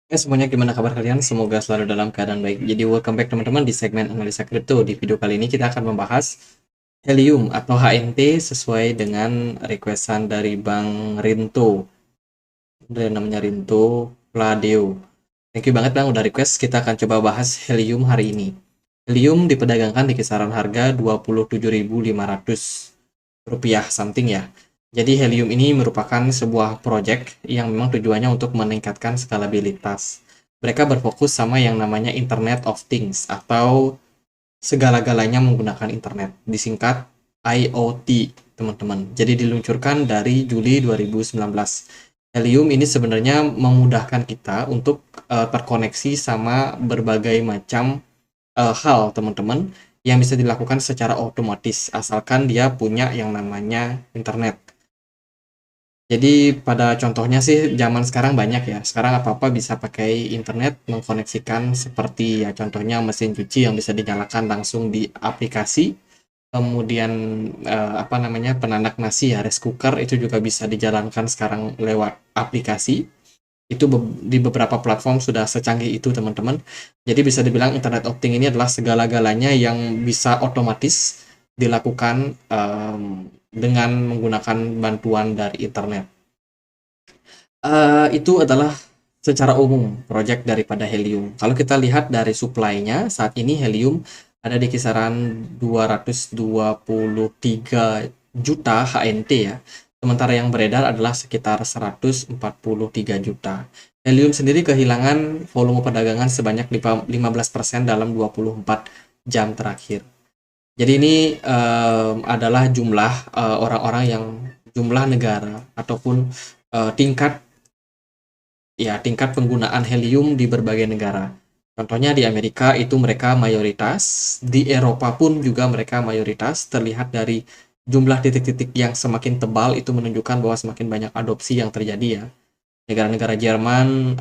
Semuanya gimana kabar kalian? Semoga selalu dalam keadaan baik. Jadi welcome back teman-teman di segmen analisa kripto. Di video kali ini kita akan membahas Helium atau HNT sesuai dengan requestan dari Bang Rinto. Dari namanya Rinto Pladeo. Thank you banget Bang udah request. Kita akan coba bahas Helium hari ini. Helium diperdagangkan di kisaran harga 27.500 rupiah something ya. Jadi Helium ini merupakan sebuah project yang memang tujuannya untuk meningkatkan skalabilitas. Mereka berfokus sama yang namanya Internet of Things atau segala-galanya menggunakan internet. Disingkat IoT, teman-teman. Jadi diluncurkan dari Juli 2019. Helium ini sebenarnya memudahkan kita untuk terkoneksi sama berbagai macam hal, teman-teman, yang bisa dilakukan secara otomatis asalkan dia punya yang namanya internet. Jadi pada contohnya sih zaman sekarang banyak ya. Sekarang apa-apa bisa pakai internet mengkoneksikan seperti ya contohnya mesin cuci yang bisa dinyalakan langsung di aplikasi. Kemudian apa namanya penanak nasi ya rice cooker itu juga bisa dijalankan sekarang lewat aplikasi. Itu di beberapa platform sudah secanggih itu teman-teman. Jadi bisa dibilang Internet of Things ini adalah segala-galanya yang bisa otomatis dilakukan dengan menggunakan bantuan dari internet. Itu adalah secara umum project daripada Helium. Kalau kita lihat dari supply-nya, saat ini Helium ada di kisaran 223 juta HNT ya. Sementara yang beredar adalah sekitar 143 juta. Helium sendiri kehilangan volume perdagangan sebanyak 15% dalam 24 jam terakhir. Jadi ini adalah jumlah orang-orang yang jumlah negara ataupun tingkat tingkat penggunaan helium di berbagai negara. Contohnya di Amerika itu mereka mayoritas, di Eropa pun juga mereka mayoritas, terlihat dari jumlah titik-titik yang semakin tebal itu menunjukkan bahwa semakin banyak adopsi yang terjadi ya. Negara-negara Jerman,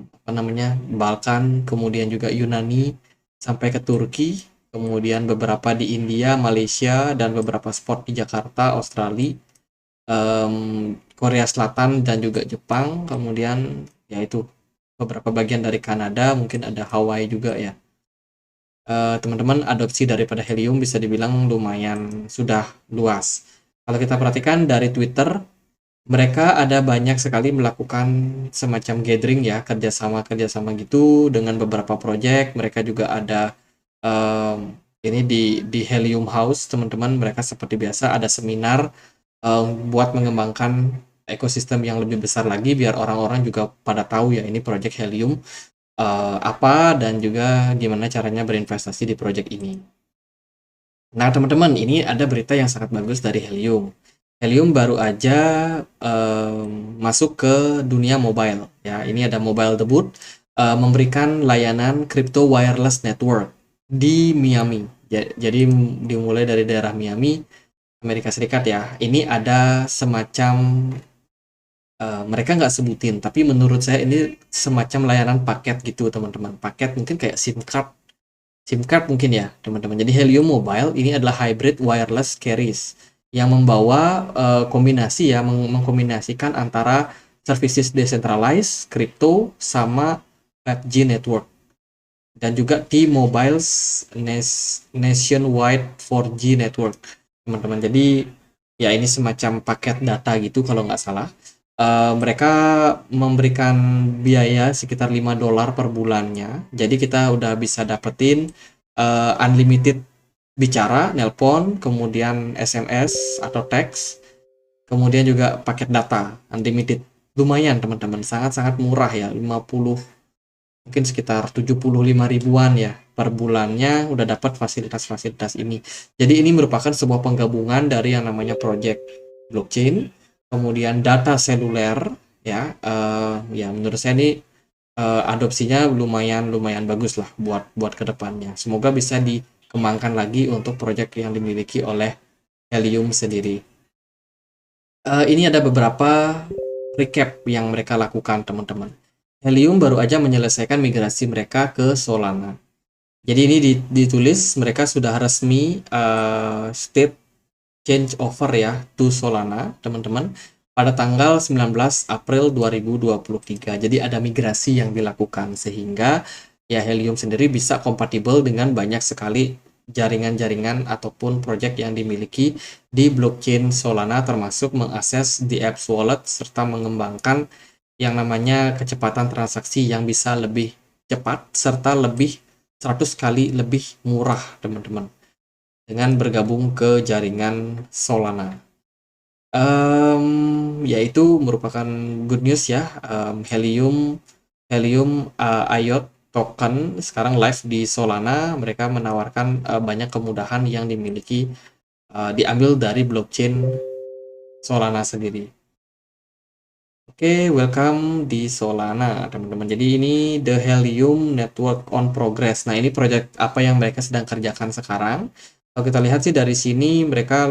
apa namanya, Balkan, kemudian juga Yunani, sampai ke Turki, kemudian beberapa di India, Malaysia, dan beberapa spot di Jakarta, Australia, Korea Selatan dan juga Jepang, kemudian yaitu beberapa bagian dari Kanada, mungkin ada Hawaii juga ya. Teman-teman, adopsi daripada helium bisa dibilang lumayan sudah luas. Kalau kita perhatikan dari Twitter, mereka ada banyak sekali melakukan semacam gathering ya, kerjasama gitu dengan beberapa project. Mereka juga ada ini di Helium House, teman-teman. Mereka seperti biasa ada seminar buat mengembangkan ekosistem yang lebih besar lagi biar orang-orang juga pada tahu ya ini project Helium apa dan juga gimana caranya berinvestasi di project ini. Nah, teman-teman, ini ada berita yang sangat bagus dari Helium. Helium baru aja masuk ke dunia mobile ya. Ini ada mobile debut memberikan layanan crypto wireless network di Miami. Jadi dimulai dari daerah Miami, Amerika Serikat ya. Ini ada semacam mereka nggak sebutin, tapi menurut saya ini semacam layanan paket gitu teman-teman. Paket mungkin kayak SIM card mungkin ya teman-teman. Jadi Helium Mobile ini adalah hybrid wireless carriers yang membawa kombinasi ya, mengkombinasikan antara services decentralized, crypto, sama 5G network. Dan juga T-Mobile's nationwide 4G network teman-teman. Jadi ya ini semacam paket data gitu kalau nggak salah. Mereka memberikan biaya sekitar $5 per bulannya. Jadi kita udah bisa dapetin unlimited bicara, nelpon, kemudian SMS atau teks, kemudian juga paket data unlimited. Lumayan teman-teman, sangat-sangat murah ya, 50 mungkin sekitar 75 ribuan ya per bulannya udah dapat fasilitas-fasilitas ini. Jadi ini merupakan sebuah penggabungan dari yang namanya project blockchain, kemudian data seluler ya. Ya menurut saya ini adopsinya lumayan bagus lah buat kedepannya. Semoga bisa dikembangkan lagi untuk project yang dimiliki oleh Helium sendiri. Ini ada beberapa recap yang mereka lakukan teman-teman. Helium baru aja menyelesaikan migrasi mereka ke Solana. Jadi ini ditulis mereka sudah resmi state change over ya to Solana, teman-teman. pada tanggal 19 April 2023. Jadi ada migrasi yang dilakukan sehingga ya Helium sendiri bisa kompatibel dengan banyak sekali jaringan-jaringan ataupun project yang dimiliki di blockchain Solana, termasuk mengakses di apps wallet serta mengembangkan yang namanya kecepatan transaksi yang bisa lebih cepat serta lebih 100 kali lebih murah, teman-teman, dengan bergabung ke jaringan Solana. Yaitu merupakan good news ya. Helium Helium IOT token sekarang live di Solana. Mereka menawarkan banyak kemudahan yang dimiliki diambil dari blockchain Solana sendiri. Oke, welcome di Solana, teman-teman. Jadi ini The Helium Network on Progress. Nah, ini proyek apa yang mereka sedang kerjakan sekarang. Kalau kita lihat sih dari sini mereka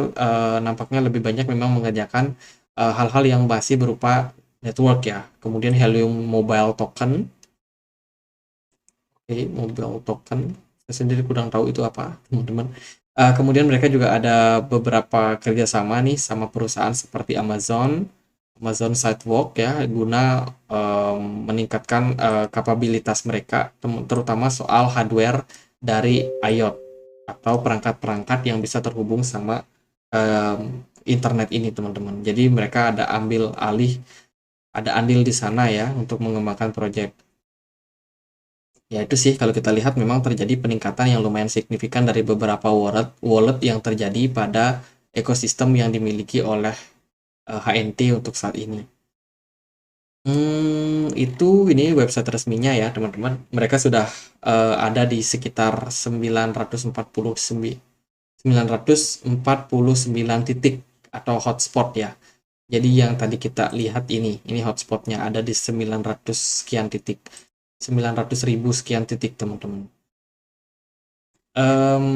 nampaknya lebih banyak memang mengerjakan hal-hal yang masih berupa network ya. Kemudian Helium Mobile Token. Oke, Mobile Token. Saya sendiri kurang tahu itu apa, teman-teman. Kemudian mereka juga ada beberapa kerjasama nih sama perusahaan seperti Amazon Sidewalk ya, guna meningkatkan kapabilitas mereka, terutama soal hardware dari IoT atau perangkat-perangkat yang bisa terhubung sama internet ini, teman-teman. Jadi mereka ada andil di sana ya untuk mengembangkan proyek. Ya itu sih, kalau kita lihat memang terjadi peningkatan yang lumayan signifikan dari beberapa wallet yang terjadi pada ekosistem yang dimiliki oleh HNT untuk saat ini. Itu ini website resminya ya, teman-teman. Mereka sudah ada di sekitar 949 titik atau hotspot ya. Jadi yang tadi kita lihat ini hotspotnya ada di 900 sekian titik, 900.000 sekian titik, teman-teman.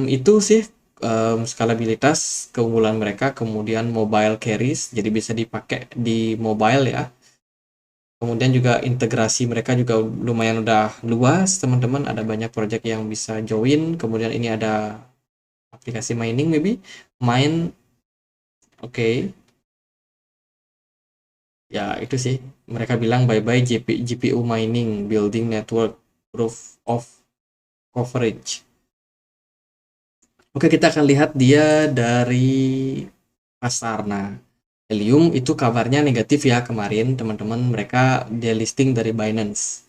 Itu sih skalabilitas keunggulan mereka. Kemudian mobile carries, jadi bisa dipakai di mobile ya. Kemudian juga integrasi mereka juga lumayan udah luas, teman-teman. Ada banyak project yang bisa join. Kemudian ini ada aplikasi mining maybe. Mine. Oke. Ya, itu sih. Mereka bilang bye-bye GPU mining, building network proof of coverage. Oke, kita akan lihat dia dari pasar. Nah, Helium itu kabarnya negatif ya kemarin, teman-teman. Mereka delisting dari Binance.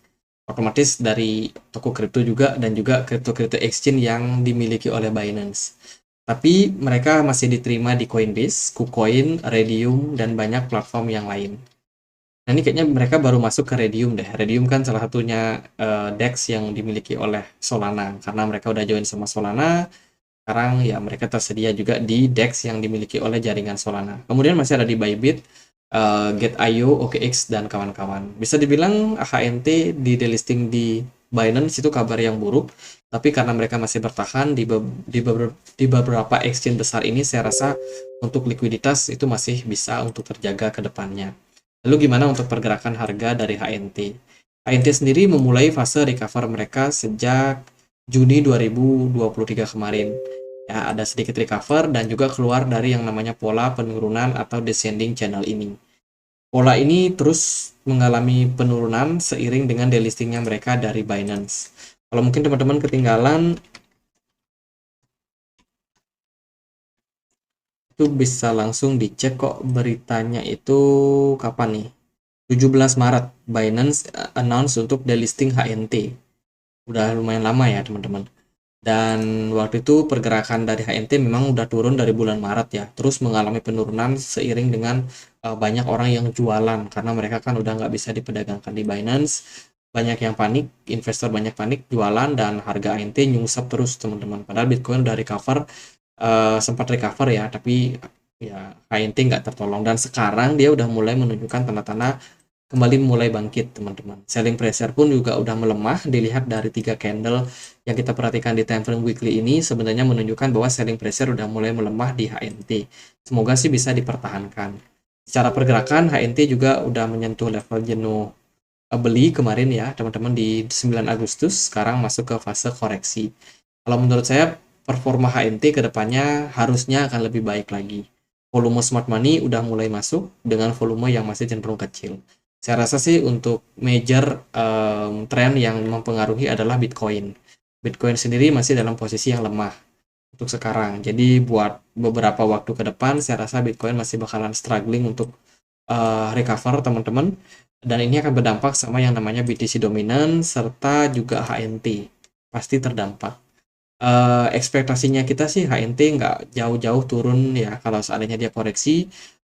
Otomatis dari toko kripto juga dan juga kripto-kripto exchange yang dimiliki oleh Binance. Tapi mereka masih diterima di Coinbase, KuCoin, Redium, dan banyak platform yang lain. Nah, ini kayaknya mereka baru masuk ke Redium deh. Redium kan salah satunya DEX yang dimiliki oleh Solana. Karena mereka udah join sama Solana, sekarang ya mereka tersedia juga di DEX yang dimiliki oleh jaringan Solana. Kemudian masih ada di Bybit, Get.io, OKX, dan kawan-kawan. Bisa dibilang HNT di delisting di Binance itu kabar yang buruk, tapi karena mereka masih bertahan di beberapa exchange besar ini, saya rasa untuk likuiditas itu masih bisa untuk terjaga ke depannya. Lalu gimana untuk pergerakan harga dari HNT? HNT sendiri memulai fase recover mereka sejak Juni 2023 kemarin. Ya, ada sedikit recover dan juga keluar dari yang namanya pola penurunan atau descending channel ini. Pola ini terus mengalami penurunan seiring dengan delistingnya mereka dari Binance. Kalau mungkin teman-teman ketinggalan, itu bisa langsung dicek kok beritanya itu kapan nih. 17 Maret, Binance announce untuk delisting HNT. Udah lumayan lama ya, teman-teman. Dan waktu itu pergerakan dari HNT memang udah turun dari bulan Maret ya, terus mengalami penurunan seiring dengan banyak orang yang jualan karena mereka kan udah nggak bisa diperdagangkan di Binance. Banyak yang panik, investor banyak panik jualan dan harga HNT nyungsep terus, teman-teman. Padahal Bitcoin udah recover, sempat recover ya, tapi ya HNT nggak tertolong dan sekarang dia udah mulai menunjukkan tanda-tanda kembali mulai bangkit, teman-teman. Selling pressure pun juga udah melemah, dilihat dari 3 candle yang kita perhatikan di time frame weekly ini sebenarnya menunjukkan bahwa selling pressure udah mulai melemah di HNT. Semoga sih bisa dipertahankan. Secara pergerakan HNT juga udah menyentuh level jenuh beli kemarin ya, teman-teman, di 9 Agustus, sekarang masuk ke fase koreksi. Kalau menurut saya performa HNT ke depannya harusnya akan lebih baik lagi. volume smart money udah mulai masuk dengan volume yang masih cenderung kecil. Saya rasa sih untuk major tren yang mempengaruhi adalah Bitcoin. Bitcoin sendiri masih dalam posisi yang lemah untuk sekarang. Jadi buat beberapa waktu ke depan, saya rasa Bitcoin masih bakalan struggling untuk recover teman-teman. Dan ini akan berdampak sama yang namanya BTC dominan serta juga HNT. Pasti terdampak. Ekspektasinya kita sih HNT nggak jauh-jauh turun ya kalau seandainya dia koreksi.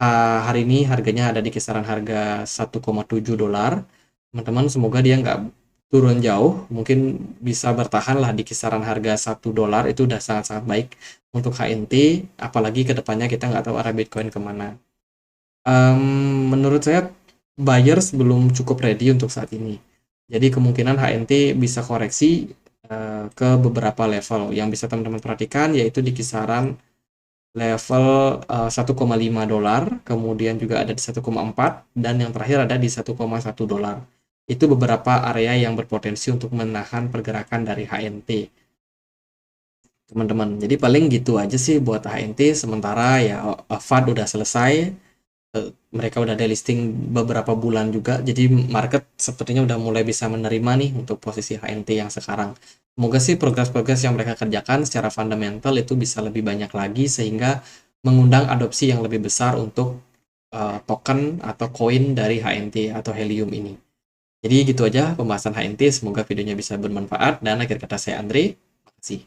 Hari ini harganya ada di kisaran harga 1,7 dolar. Teman-teman semoga dia nggak turun jauh, mungkin bisa bertahan lah di kisaran harga 1 dolar, itu udah sangat-sangat baik untuk HNT, apalagi kedepannya kita nggak tahu arah Bitcoin kemana. Menurut saya buyers belum cukup ready untuk saat ini. Jadi kemungkinan HNT bisa koreksi ke beberapa level. Yang bisa teman-teman perhatikan yaitu di kisaran level 1,5 dolar, kemudian juga ada di 1,4 dan yang terakhir ada di 1,1 dolar. Itu beberapa area yang berpotensi untuk menahan pergerakan dari HNT, teman-teman. Jadi paling gitu aja sih buat HNT. Sementara ya FUD udah selesai, mereka udah delisting beberapa bulan juga, jadi market sepertinya udah mulai bisa menerima nih untuk posisi HNT yang sekarang. Semoga sih progres-progres yang mereka kerjakan secara fundamental itu bisa lebih banyak lagi sehingga mengundang adopsi yang lebih besar untuk token atau koin dari HNT atau Helium ini. Jadi gitu aja pembahasan HNT, semoga videonya bisa bermanfaat dan akhir kata saya Andre, makasih.